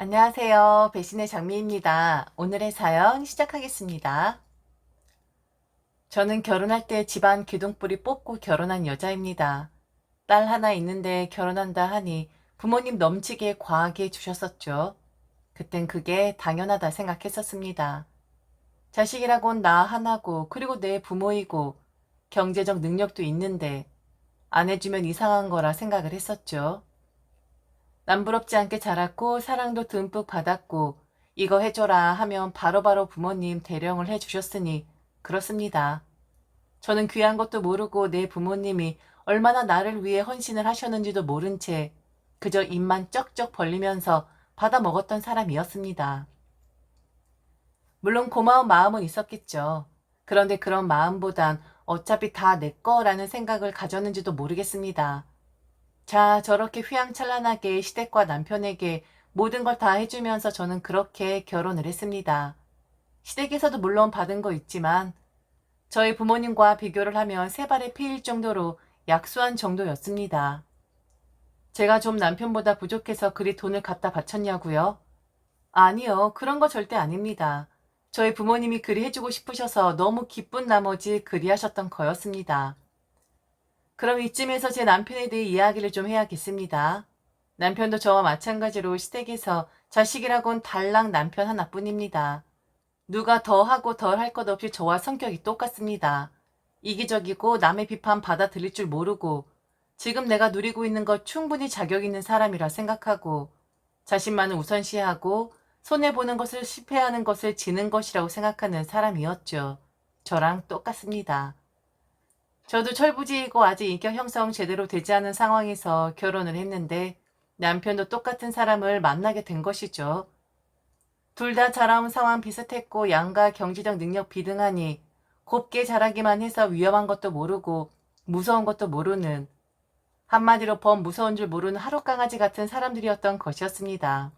안녕하세요. 배신의 장미입니다. 오늘의 사연 시작하겠습니다. 저는 결혼할 때 집안 기둥뿌리 뽑고 결혼한 여자입니다. 딸 하나 있는데 결혼한다 하니 부모님 넘치게 과하게 주셨었죠. 그땐 그게 당연하다 생각했었습니다. 자식이라곤 나 하나고 그리고 내 부모이고 경제적 능력도 있는데 안 해주면 이상한 거라 생각을 했었죠. 남부럽지 않게 자랐고 사랑도 듬뿍 받았고 이거 해줘라 하면 바로바로 부모님 대령을 해주셨으니 그렇습니다. 저는 귀한 것도 모르고 내 부모님이 얼마나 나를 위해 헌신을 하셨는지도 모른 채 그저 입만 쩍쩍 벌리면서 받아 먹었던 사람이었습니다. 물론 고마운 마음은 있었겠죠. 그런데 그런 마음보단 어차피 다 내 거라는 생각을 가졌는지도 모르겠습니다. 자, 저렇게 휘황찬란하게 시댁과 남편에게 모든 걸 다 해주면서 저는 그렇게 결혼을 했습니다. 시댁에서도 물론 받은 거 있지만 저희 부모님과 비교를 하면 세 발의 피일 정도로 약수한 정도였습니다. 제가 좀 남편보다 부족해서 그리 돈을 갖다 바쳤냐고요? 아니요, 그런 거 절대 아닙니다. 저희 부모님이 그리 해주고 싶으셔서 너무 기쁜 나머지 그리 하셨던 거였습니다. 그럼 이쯤에서 제 남편에 대해 이야기를 좀 해야겠습니다. 남편도 저와 마찬가지로 시댁에서 자식이라곤 달랑 남편 하나뿐입니다. 누가 더 하고 덜 할 것 없이 저와 성격이 똑같습니다. 이기적이고 남의 비판 받아들일 줄 모르고 지금 내가 누리고 있는 것 충분히 자격 있는 사람이라 생각하고 자신만을 우선시하고 손해보는 것을 실패하는 것을 지는 것이라고 생각하는 사람이었죠. 저랑 똑같습니다. 저도 철부지이고 아직 인격 형성 제대로 되지 않은 상황에서 결혼을 했는데 남편도 똑같은 사람을 만나게 된 것이죠. 둘 다 자라온 상황 비슷했고 양가 경제적 능력 비등하니 곱게 자라기만 해서 위험한 것도 모르고 무서운 것도 모르는 한마디로 범 무서운 줄 모르는 하룻강아지 같은 사람들이었던 것이었습니다.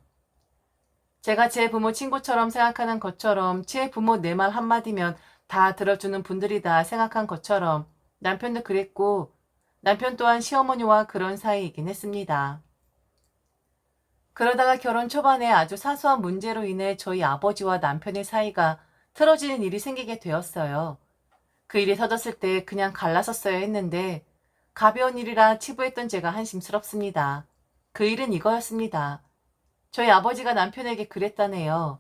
제가 제 부모 친구처럼 생각하는 것처럼 제 부모 내 말 한마디면 다 들어주는 분들이다 생각한 것처럼 남편도 그랬고 남편 또한 시어머니와 그런 사이이긴 했습니다. 그러다가 결혼 초반에 아주 사소한 문제로 인해 저희 아버지와 남편의 사이가 틀어지는 일이 생기게 되었어요. 그 일이 터졌을 때 그냥 갈라섰어야 했는데 가벼운 일이라 치부했던 제가 한심스럽습니다. 그 일은 이거였습니다. 저희 아버지가 남편에게 그랬다네요.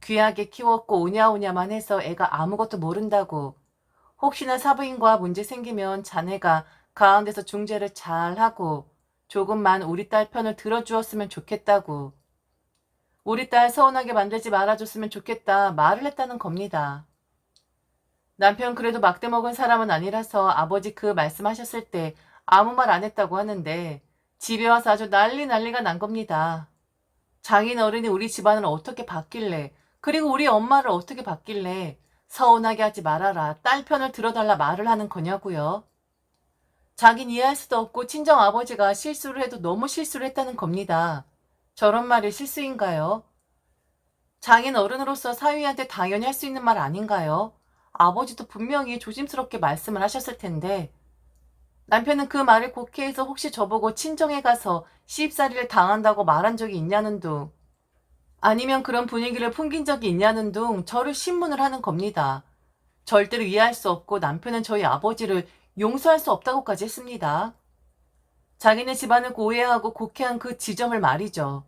귀하게 키웠고 오냐오냐만 해서 애가 아무것도 모른다고. 혹시나 사부인과 문제 생기면 자네가 가운데서 중재를 잘하고 조금만 우리 딸 편을 들어주었으면 좋겠다고. 우리 딸 서운하게 만들지 말아줬으면 좋겠다 말을 했다는 겁니다. 남편 그래도 막대 먹은 사람은 아니라서 아버지 그 말씀하셨을 때 아무 말 안 했다고 하는데 집에 와서 아주 난리가 난 겁니다. 장인 어른이 우리 집안을 어떻게 바뀔래? 그리고 우리 엄마를 어떻게 바뀔래? 서운하게 하지 말아라. 딸 편을 들어달라 말을 하는 거냐고요. 자긴 이해할 수도 없고 친정 아버지가 실수를 해도 너무 실수를 했다는 겁니다. 저런 말이 실수인가요? 장인 어른으로서 사위한테 당연히 할 수 있는 말 아닌가요? 아버지도 분명히 조심스럽게 말씀을 하셨을 텐데 남편은 그 말을 곡해해서 혹시 저보고 친정에 가서 시집살이를 당한다고 말한 적이 있냐는 둥 아니면 그런 분위기를 풍긴 적이 있냐는 둥 저를 신문을 하는 겁니다. 절대로 이해할 수 없고 남편은 저희 아버지를 용서할 수 없다고까지 했습니다. 자기네 집안을 오해하고 곡해한 그 지점을 말이죠.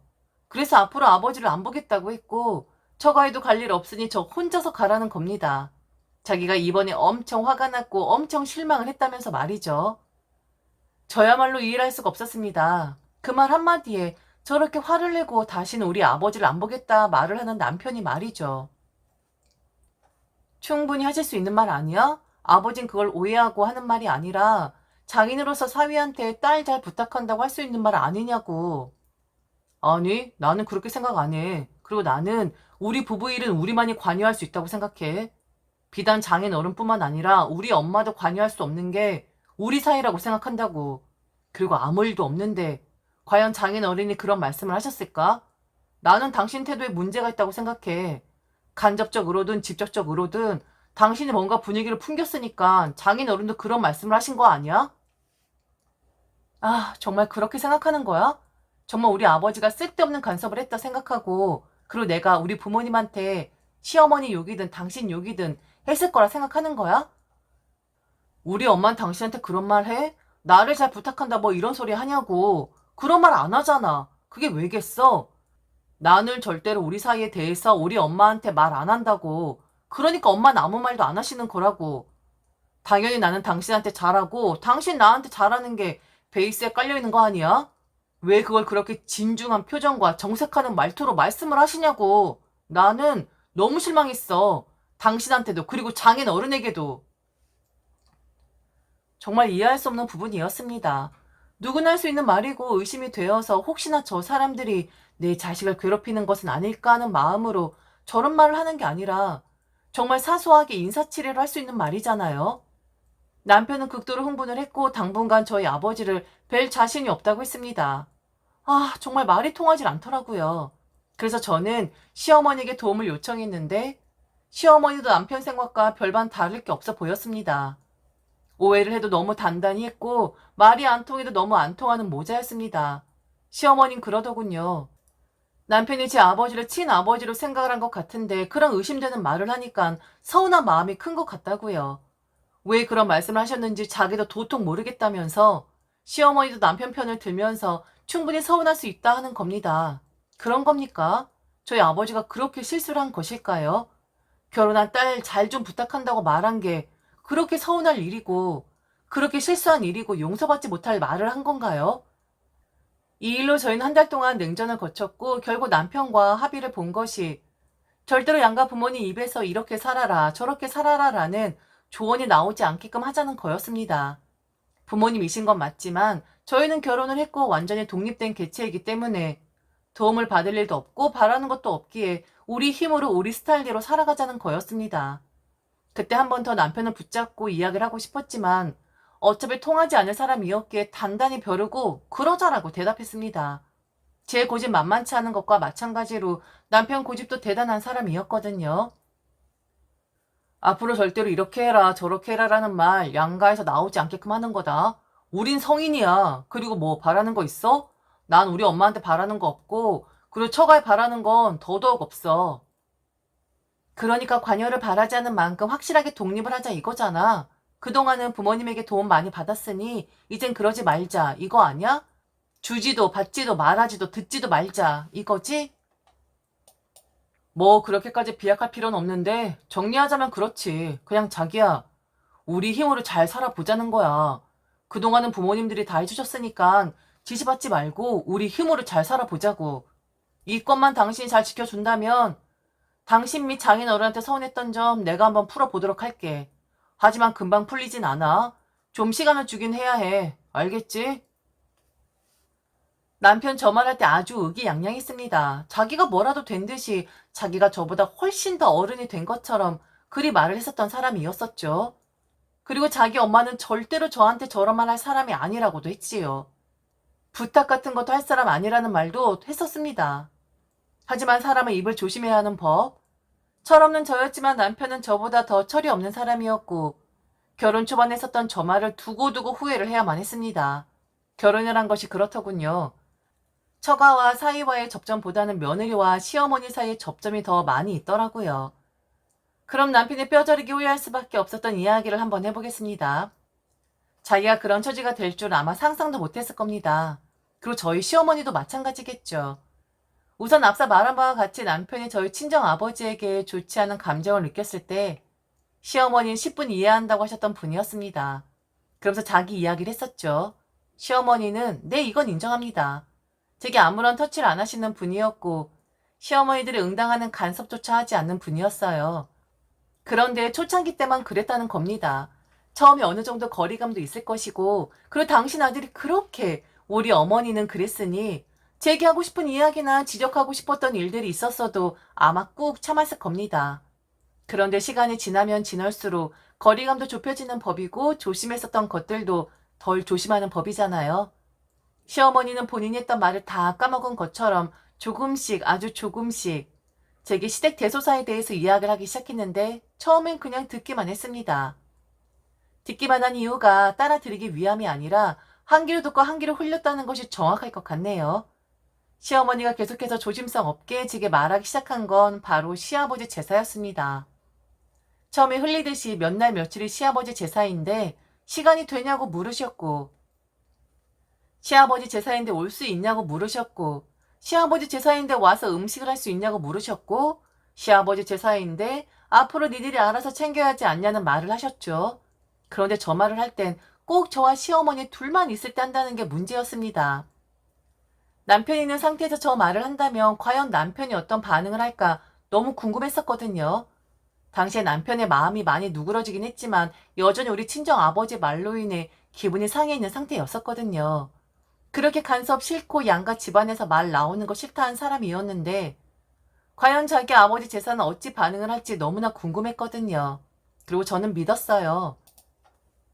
그래서 앞으로 아버지를 안 보겠다고 했고 처가에도 갈 일 없으니 저 혼자서 가라는 겁니다. 자기가 이번에 엄청 화가 났고 엄청 실망을 했다면서 말이죠. 저야말로 이해할 수가 없었습니다. 그 말 한마디에 저렇게 화를 내고 다시는 우리 아버지를 안 보겠다 말을 하는 남편이 말이죠. 충분히 하실 수 있는 말 아니야? 아버진 그걸 오해하고 하는 말이 아니라 장인으로서 사위한테 딸 잘 부탁한다고 할 수 있는 말 아니냐고. 아니, 나는 그렇게 생각 안 해. 그리고 나는 우리 부부 일은 우리만이 관여할 수 있다고 생각해. 비단 장인 어른뿐만 아니라 우리 엄마도 관여할 수 없는 게 우리 사이라고 생각한다고. 그리고 아무 일도 없는데 과연 장인 어른이 그런 말씀을 하셨을까? 나는 당신 태도에 문제가 있다고 생각해. 간접적으로든 직접적으로든 당신이 뭔가 분위기를 풍겼으니까 장인 어른도 그런 말씀을 하신 거 아니야? 아, 정말 그렇게 생각하는 거야? 정말 우리 아버지가 쓸데없는 간섭을 했다 생각하고, 그리고 내가 우리 부모님한테 시어머니 욕이든 당신 욕이든 했을 거라 생각하는 거야? 우리 엄마는 당신한테 그런 말 해? 나를 잘 부탁한다 뭐 이런 소리 하냐고. 그런 말 안 하잖아. 그게 왜겠어? 나는 절대로 우리 사이에 대해서 우리 엄마한테 말 안 한다고. 그러니까 엄마는 아무 말도 안 하시는 거라고. 당연히 나는 당신한테 잘하고 당신 나한테 잘하는 게 베이스에 깔려 있는 거 아니야? 왜 그걸 그렇게 진중한 표정과 정색하는 말투로 말씀을 하시냐고. 나는 너무 실망했어. 당신한테도 그리고 장인 어른에게도. 정말 이해할 수 없는 부분이었습니다. 누구나 할 수 있는 말이고 의심이 되어서 혹시나 저 사람들이 내 자식을 괴롭히는 것은 아닐까 하는 마음으로 저런 말을 하는 게 아니라 정말 사소하게 인사치레를 할 수 있는 말이잖아요. 남편은 극도로 흥분을 했고 당분간 저희 아버지를 뵐 자신이 없다고 했습니다. 아, 정말 말이 통하질 않더라고요. 그래서 저는 시어머니에게 도움을 요청했는데 시어머니도 남편 생각과 별반 다를 게 없어 보였습니다. 오해를 해도 너무 단단히 했고 말이 안 통해도 너무 안 통하는 모자였습니다. 시어머니는 그러더군요. 남편이 제 아버지를 친아버지로 생각을 한 것 같은데 그런 의심되는 말을 하니까 서운한 마음이 큰 것 같다고요. 왜 그런 말씀을 하셨는지 자기도 도통 모르겠다면서 시어머니도 남편 편을 들면서 충분히 서운할 수 있다 하는 겁니다. 그런 겁니까? 저희 아버지가 그렇게 실수를 한 것일까요? 결혼한 딸 잘 좀 부탁한다고 말한 게 그렇게 서운할 일이고 그렇게 실수한 일이고 용서받지 못할 말을 한 건가요? 이 일로 저희는 한 달 동안 냉전을 거쳤고 결국 남편과 합의를 본 것이 절대로 양가 부모님 입에서 이렇게 살아라 저렇게 살아라라는 조언이 나오지 않게끔 하자는 거였습니다. 부모님이신 건 맞지만 저희는 결혼을 했고 완전히 독립된 개체이기 때문에 도움을 받을 일도 없고 바라는 것도 없기에 우리 힘으로 우리 스타일대로 살아가자는 거였습니다. 그때 한 번 더 남편을 붙잡고 이야기를 하고 싶었지만 어차피 통하지 않을 사람이었기에 단단히 벼르고 그러자라고 대답했습니다. 제 고집 만만치 않은 것과 마찬가지로 남편 고집도 대단한 사람이었거든요. 앞으로 절대로 이렇게 해라 저렇게 해라라는 말 양가에서 나오지 않게끔 하는 거다. 우린 성인이야. 그리고 뭐 바라는 거 있어? 난 우리 엄마한테 바라는 거 없고 그리고 처가에 바라는 건 더더욱 없어. 그러니까 관여를 바라지 않는 만큼 확실하게 독립을 하자 이거잖아. 그동안은 부모님에게 도움 많이 받았으니 이젠 그러지 말자 이거 아니야? 주지도 받지도 말하지도 듣지도 말자 이거지? 뭐 그렇게까지 비약할 필요는 없는데 정리하자면 그렇지. 그냥 자기야 우리 힘으로 잘 살아보자는 거야. 그동안은 부모님들이 다 해주셨으니까 지시받지 말고 우리 힘으로 잘 살아보자고. 이 것만 당신이 잘 지켜준다면 당신 및 장인 어른한테 서운했던 점 내가 한번 풀어보도록 할게. 하지만 금방 풀리진 않아. 좀 시간을 주긴 해야 해. 알겠지? 남편 저 말할 때 아주 의기양양했습니다. 자기가 뭐라도 된 듯이 자기가 저보다 훨씬 더 어른이 된 것처럼 그리 말을 했었던 사람이었었죠. 그리고 자기 엄마는 절대로 저한테 저런 말 할 사람이 아니라고도 했지요. 부탁 같은 것도 할 사람 아니라는 말도 했었습니다. 하지만 사람은 입을 조심해야 하는 법. 철없는 저였지만 남편은 저보다 더 철이 없는 사람이었고 결혼 초반에 했었던 저 말을 두고두고 후회를 해야만 했습니다. 결혼을 한 것이 그렇더군요. 처가와 사이와의 접점보다는 며느리와 시어머니 사이의 접점이 더 많이 있더라고요. 그럼 남편이 뼈저리게 후회할 수밖에 없었던 이야기를 한번 해보겠습니다. 자기가 그런 처지가 될 줄 아마 상상도 못했을 겁니다. 그리고 저희 시어머니도 마찬가지겠죠. 우선 앞서 말한 바와 같이 남편이 저희 친정아버지에게 좋지 않은 감정을 느꼈을 때 시어머니는 10분 이해한다고 하셨던 분이었습니다. 그러면서 자기 이야기를 했었죠. 시어머니는 네 이건 인정합니다. 제게 아무런 터치를 안 하시는 분이었고 시어머니들이 응당하는 간섭조차 하지 않는 분이었어요. 그런데 초창기 때만 그랬다는 겁니다. 처음에 어느 정도 거리감도 있을 것이고 그리고 당신 아들이 그렇게 우리 어머니는 그랬으니 제기하고 싶은 이야기나 지적하고 싶었던 일들이 있었어도 아마 꾹 참았을 겁니다. 그런데 시간이 지나면 지날수록 거리감도 좁혀지는 법이고 조심했었던 것들도 덜 조심하는 법이잖아요. 시어머니는 본인이 했던 말을 다 까먹은 것처럼 조금씩 아주 조금씩 제게 시댁 대소사에 대해서 이야기를 하기 시작했는데 처음엔 그냥 듣기만 했습니다. 듣기만 한 이유가 따라 들이기 위함이 아니라 한 귀로 듣고 한 귀로 흘렸다는 것이 정확할 것 같네요. 시어머니가 계속해서 조심성 없게 제게 말하기 시작한 건 바로 시아버지 제사였습니다. 처음에 흘리듯이 몇 날 며칠이 시아버지 제사인데 시간이 되냐고 물으셨고, 시아버지 제사인데 올 수 있냐고 물으셨고, 시아버지 제사인데 와서 음식을 할 수 있냐고 물으셨고, 시아버지 제사인데 앞으로 니들이 알아서 챙겨야 하지 않냐는 말을 하셨죠. 그런데 저 말을 할 땐 꼭 저와 시어머니 둘만 있을 때 한다는 게 문제였습니다. 남편이 있는 상태에서 저 말을 한다면 과연 남편이 어떤 반응을 할까 너무 궁금했었거든요. 당시에 남편의 마음이 많이 누그러지긴 했지만 여전히 우리 친정 아버지 말로 인해 기분이 상해 있는 상태였었거든요. 그렇게 간섭 싫고 양가 집안에서 말 나오는 거 싫다 한 사람이었는데 과연 자기 아버지 재산은 어찌 반응을 할지 너무나 궁금했거든요. 그리고 저는 믿었어요.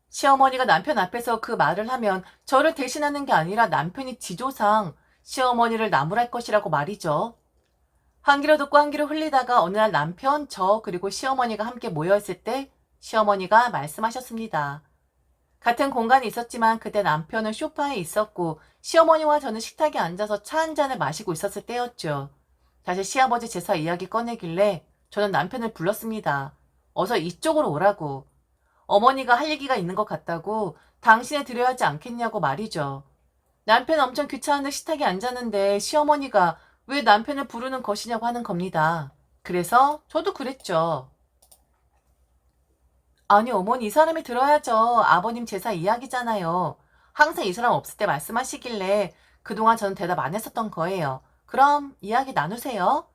시어머니가 남편 앞에서 그 말을 하면 저를 대신하는 게 아니라 남편이 지조상 시어머니를 나무랄 것이라고 말이죠. 한 귀로 듣고 한 귀로 흘리다가 어느 날 남편, 저 그리고 시어머니가 함께 모여있을 때 시어머니가 말씀하셨습니다. 같은 공간이 있었지만 그때 남편은 소파에 있었고 시어머니와 저는 식탁에 앉아서 차 한 잔을 마시고 있었을 때였죠. 다시 시아버지 제사 이야기 꺼내길래 저는 남편을 불렀습니다. 어서 이쪽으로 오라고. 어머니가 할 얘기가 있는 것 같다고 당신에 드려야 하지 않겠냐고 말이죠. 남편 엄청 귀찮은데 식탁에 앉았는데 시어머니가 왜 남편을 부르는 것이냐고 하는 겁니다. 그래서 저도 그랬죠. 아니 어머니 이 사람이 들어야죠. 아버님 제사 이야기잖아요. 항상 이 사람 없을 때 말씀하시길래 그동안 저는 대답 안 했었던 거예요. 그럼 이야기 나누세요.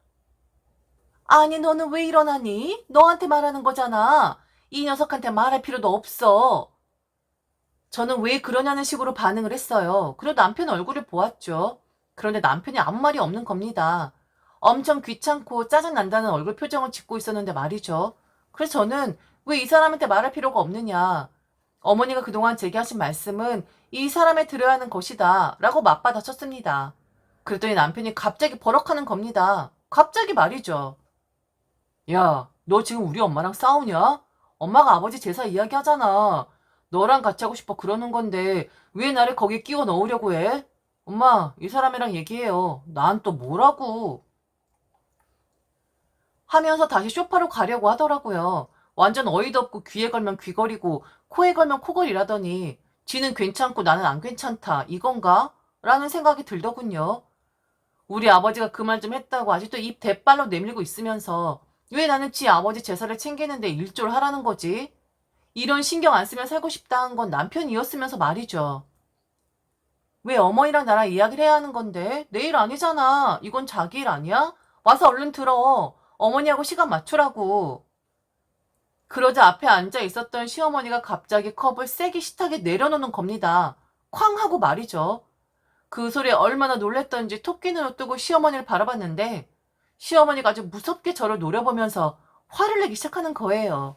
아니 너는 왜 일어나니? 너한테 말하는 거잖아. 이 녀석한테 말할 필요도 없어. 저는 왜 그러냐는 식으로 반응을 했어요. 그리고 남편 얼굴을 보았죠. 그런데 남편이 아무 말이 없는 겁니다. 엄청 귀찮고 짜증난다는 얼굴 표정을 짓고 있었는데 말이죠. 그래서 저는 왜 이 사람한테 말할 필요가 없느냐. 어머니가 그동안 제게 하신 말씀은 이 사람에 들어야 하는 것이다 라고 맞받아쳤습니다. 그랬더니 남편이 갑자기 버럭하는 겁니다. 갑자기 말이죠. 야, 너 지금 우리 엄마랑 싸우냐? 엄마가 아버지 제사 이야기하잖아. 너랑 같이 하고 싶어 그러는 건데 왜 나를 거기에 끼워 넣으려고 해? 엄마, 이 사람이랑 얘기해요. 난 또 뭐라고? 하면서 다시 소파로 가려고 하더라고요. 완전 어이도 없고 귀에 걸면 귀걸이고 코에 걸면 코걸이라더니 지는 괜찮고 나는 안 괜찮다 이건가? 라는 생각이 들더군요. 우리 아버지가 그 말 좀 했다고 아직도 입 대빨로 내밀고 있으면서 왜 나는 지 아버지 제사를 챙기는데 일조를 하라는 거지? 이런 신경 안 쓰면 살고 싶다 한 건 남편이었으면서 말이죠. 왜 어머니랑 나랑 이야기를 해야 하는 건데? 내 일 아니잖아. 이건 자기 일 아니야? 와서 얼른 들어. 어머니하고 시간 맞추라고. 그러자 앞에 앉아 있었던 시어머니가 갑자기 컵을 세게 식탁에 내려놓는 겁니다. 쾅 하고 말이죠. 그 소리에 얼마나 놀랬던지 토끼 눈을 뜨고 시어머니를 바라봤는데 시어머니가 아주 무섭게 저를 노려보면서 화를 내기 시작하는 거예요.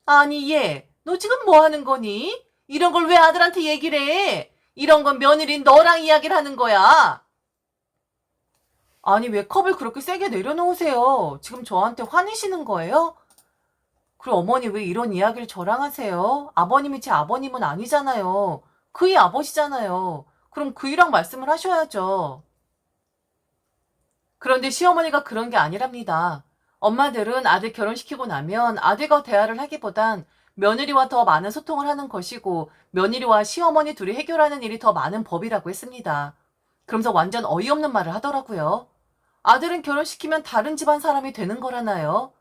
아니 얘, 너 지금 뭐 하는 거니? 이런 걸 왜 아들한테 얘기를 해? 이런 건 며느리인 너랑 이야기를 하는 거야. 아니 왜 컵을 그렇게 세게 내려놓으세요? 지금 저한테 화내시는 거예요? 그리고 어머니 왜 이런 이야기를 저랑 하세요? 아버님이 제 아버님은 아니잖아요. 그이 아버지잖아요. 그럼 그이랑 말씀을 하셔야죠. 그런데 시어머니가 그런 게 아니랍니다. 엄마들은 아들 결혼시키고 나면 아들과 대화를 하기보단 며느리와 더 많은 소통을 하는 것이고 며느리와 시어머니 둘이 해결하는 일이 더 많은 법이라고 했습니다. 그러면서 완전 어이없는 말을 하더라고요. 아들은 결혼시키면 다른 집안 사람이 되는 거라나요?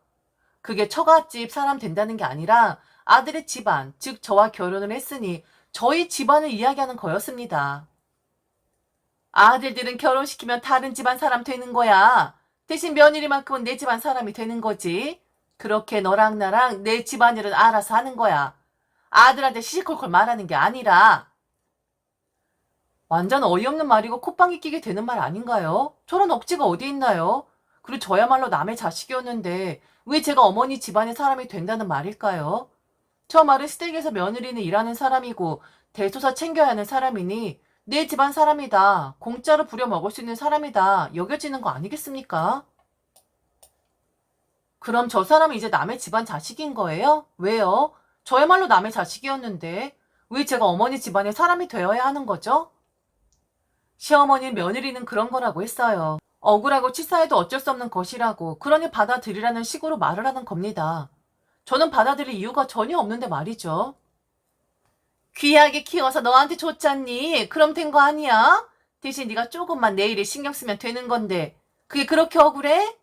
그게 처갓집 사람 된다는 게 아니라 아들의 집안, 즉 저와 결혼을 했으니 저희 집안을 이야기하는 거였습니다. 아들들은 결혼시키면 다른 집안 사람 되는 거야. 대신 며느리만큼은 내 집안 사람이 되는 거지. 그렇게 너랑 나랑 내 집안일은 알아서 하는 거야. 아들한테 시시콜콜 말하는 게 아니라. 완전 어이없는 말이고 콧방귀 끼게 되는 말 아닌가요? 저런 억지가 어디 있나요? 그리고 저야말로 남의 자식이었는데 왜 제가 어머니 집안의 사람이 된다는 말일까요? 저 말은 시댁에서 며느리는 일하는 사람이고 대소사 챙겨야 하는 사람이니 내 집안 사람이다. 공짜로 부려먹을 수 있는 사람이다. 여겨지는 거 아니겠습니까? 그럼 저 사람이 이제 남의 집안 자식인 거예요? 왜요? 저야말로 남의 자식이었는데 왜 제가 어머니 집안의 사람이 되어야 하는 거죠? 시어머니는 며느리는 그런 거라고 했어요. 억울하고 치사해도 어쩔 수 없는 것이라고, 그러니 받아들이라는 식으로 말을 하는 겁니다. 저는 받아들일 이유가 전혀 없는데 말이죠. 귀하게 키워서 너한테 줬잖니. 그럼 된 거 아니야? 대신 네가 조금만 내 일에 신경 쓰면 되는 건데 그게 그렇게 억울해?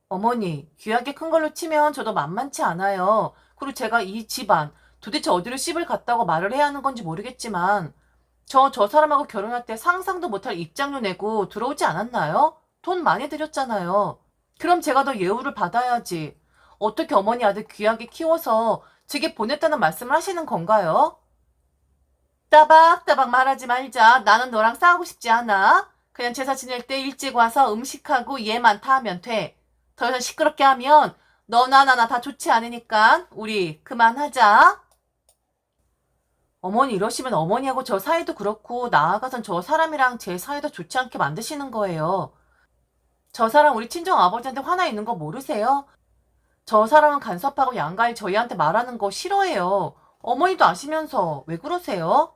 어머니, 귀하게 큰 걸로 치면 저도 만만치 않아요. 그리고 제가 이 집안 도대체 어디로 씹을 갔다고 말을 해야 하는 건지 모르겠지만 저 사람하고 결혼할 때 상상도 못할 입장료 내고 들어오지 않았나요? 돈 많이 들였잖아요. 그럼 제가 더 예우를 받아야지. 어떻게 어머니 아들 귀하게 키워서 제게 보냈다는 말씀을 하시는 건가요? 따박따박 말하지 말자. 나는 너랑 싸우고 싶지 않아. 그냥 제사 지낼 때 일찍 와서 음식하고 얘만 다 하면 돼. 더 이상 시끄럽게 하면 너나 나나 다 좋지 않으니까 우리 그만하자. 어머니 이러시면 어머니하고 저 사이도 그렇고 나아가선 저 사람이랑 제 사이도 좋지 않게 만드시는 거예요. 저 사람 우리 친정 아버지한테 화나 있는 거 모르세요? 저 사람은 간섭하고 양가에 저희한테 말하는 거 싫어해요. 어머니도 아시면서 왜 그러세요?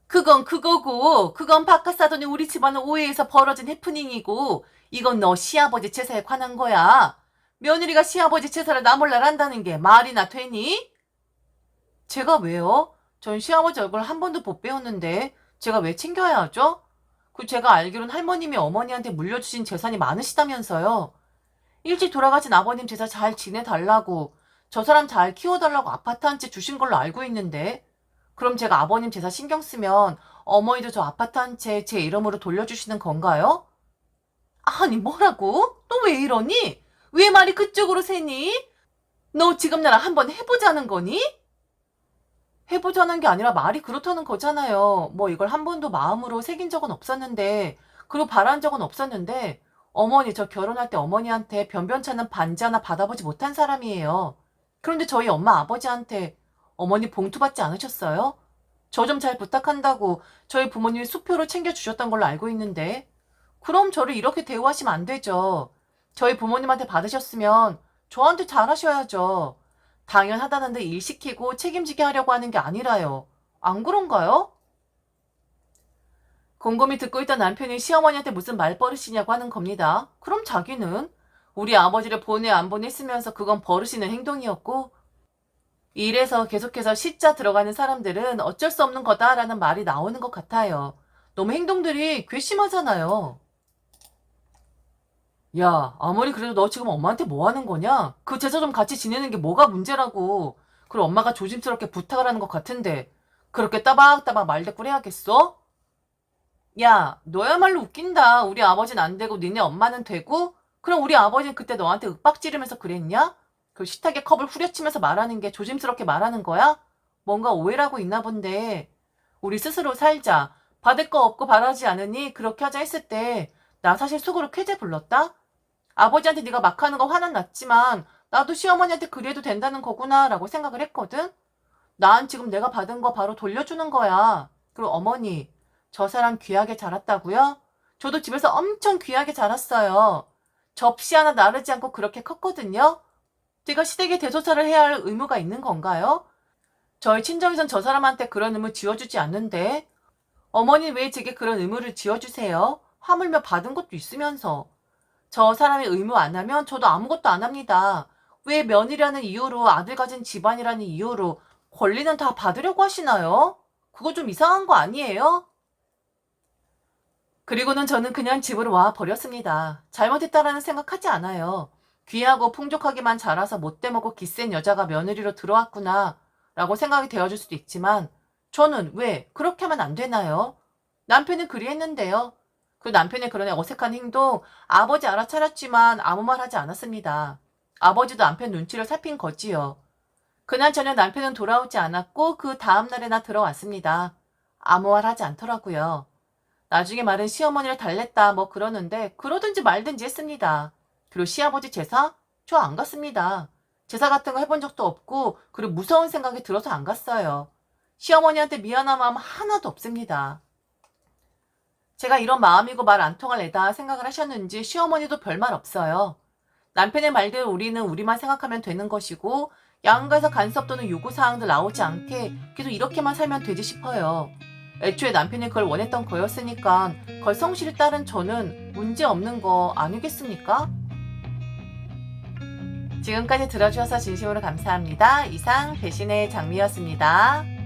그건 그거고, 그건 바깥 사돈이 우리 집안은 오해에서 벌어진 해프닝이고, 이건 너 시아버지 제사에 관한 거야. 며느리가 시아버지 제사를 나 몰라 한다는 게 말이나 되니? 제가 왜요? 전 시아버지 얼굴 한 번도 못 배웠는데, 제가 왜 챙겨야 하죠? 그 제가 알기론 할머님이 어머니한테 물려주신 재산이 많으시다면서요. 일찍 돌아가신 아버님 제사 잘 지내달라고, 저 사람 잘 키워달라고 아파트 한 채 주신 걸로 알고 있는데, 그럼 제가 아버님 제사 신경 쓰면 어머니도 저 아파트 한 채 제 이름으로 돌려주시는 건가요? 아니 뭐라고? 너 왜 이러니? 왜 말이 그쪽으로 새니? 너 지금 나랑 한번 해보자는 거니? 해보자는 게 아니라 말이 그렇다는 거잖아요. 뭐 이걸 한 번도 마음으로 새긴 적은 없었는데, 그리고 바란 적은 없었는데, 어머니 저 결혼할 때 어머니한테 변변찮은 반지 하나 받아보지 못한 사람이에요. 그런데 저희 엄마 아버지한테 어머니 봉투 받지 않으셨어요? 저 좀 잘 부탁한다고 저희 부모님이 수표로 챙겨주셨던 걸로 알고 있는데, 그럼 저를 이렇게 대우하시면 안 되죠. 저희 부모님한테 받으셨으면 저한테 잘하셔야죠. 당연하다는데 일 시키고 책임지게 하려고 하는 게 아니라요. 안 그런가요? 곰곰이 듣고 있던 남편이 시어머니한테 무슨 말버릇이냐고 하는 겁니다. 그럼 자기는 우리 아버지를 보내 안 보냈으면서 그건 버릇이는 행동이었고, 이래서 계속해서 시자 들어가는 사람들은 어쩔 수 없는 거다라는 말이 나오는 것 같아요. 너무 행동들이 괘씸하잖아요. 야, 아무리 그래도 너 지금 엄마한테 뭐 하는 거냐? 그 제사 좀 같이 지내는 게 뭐가 문제라고. 그리고 엄마가 조심스럽게 부탁을 하는 것 같은데 그렇게 따박따박 말대꾸를 해야겠어? 야, 너야말로 웃긴다. 우리 아버지는 안 되고 니네 엄마는 되고? 그럼 우리 아버지는 그때 너한테 윽박 지르면서 그랬냐? 그 식탁에 컵을 후려치면서 말하는 게 조심스럽게 말하는 거야? 뭔가 오해라고 있나 본데. 우리 스스로 살자. 받을 거 없고 바라지 않으니 그렇게 하자 했을 때 나 사실 속으로 쾌재 불렀다? 아버지한테 네가 막 하는 거 화는 났지만 나도 시어머니한테 그래도 된다는 거구나 라고 생각을 했거든? 난 지금 내가 받은 거 바로 돌려주는 거야. 그리고 어머니, 저 사람 귀하게 자랐다고요? 저도 집에서 엄청 귀하게 자랐어요. 접시 하나 나르지 않고 그렇게 컸거든요. 제가 시댁에 대소사를 해야 할 의무가 있는 건가요? 저희 친정에선 저 사람한테 그런 의무 지어주지 않는데 어머니 왜 제게 그런 의무를 지어주세요? 하물며 받은 것도 있으면서. 저 사람이 의무 안 하면 저도 아무것도 안 합니다. 왜 며느리라는 이유로 아들 가진 집안이라는 이유로 권리는 다 받으려고 하시나요? 그거 좀 이상한 거 아니에요? 그리고는 저는 그냥 집으로 와 버렸습니다. 잘못했다라는 생각하지 않아요. 귀하고 풍족하게만 자라서 못돼 먹고 기센 여자가 며느리로 들어왔구나 라고 생각이 되어줄 수도 있지만 저는 왜 그렇게 하면 안 되나요? 남편은 그리했는데요. 그 남편의 그런 어색한 행동 아버지 알아차렸지만 아무 말 하지 않았습니다. 아버지도 남편 눈치를 살핀 거지요. 그날 저녁 남편은 돌아오지 않았고 그 다음날에나 들어왔습니다. 아무 말 하지 않더라고요. 나중에 말은 시어머니를 달랬다 뭐 그러는데 그러든지 말든지 했습니다. 그리고 시아버지 제사? 저 안 갔습니다. 제사 같은 거 해본 적도 없고 그리고 무서운 생각이 들어서 안 갔어요. 시어머니한테 미안한 마음 하나도 없습니다. 제가 이런 마음이고 말 안 통할 애다 생각을 하셨는지 시어머니도 별말 없어요. 남편의 말대로 우리는 우리만 생각하면 되는 것이고 양가에서 간섭 또는 요구사항들 나오지 않게 계속 이렇게만 살면 되지 싶어요. 애초에 남편이 그걸 원했던 거였으니까 그걸 성실히 따른 저는 문제 없는 거 아니겠습니까? 지금까지 들어주셔서 진심으로 감사합니다. 이상 배신의 장미였습니다.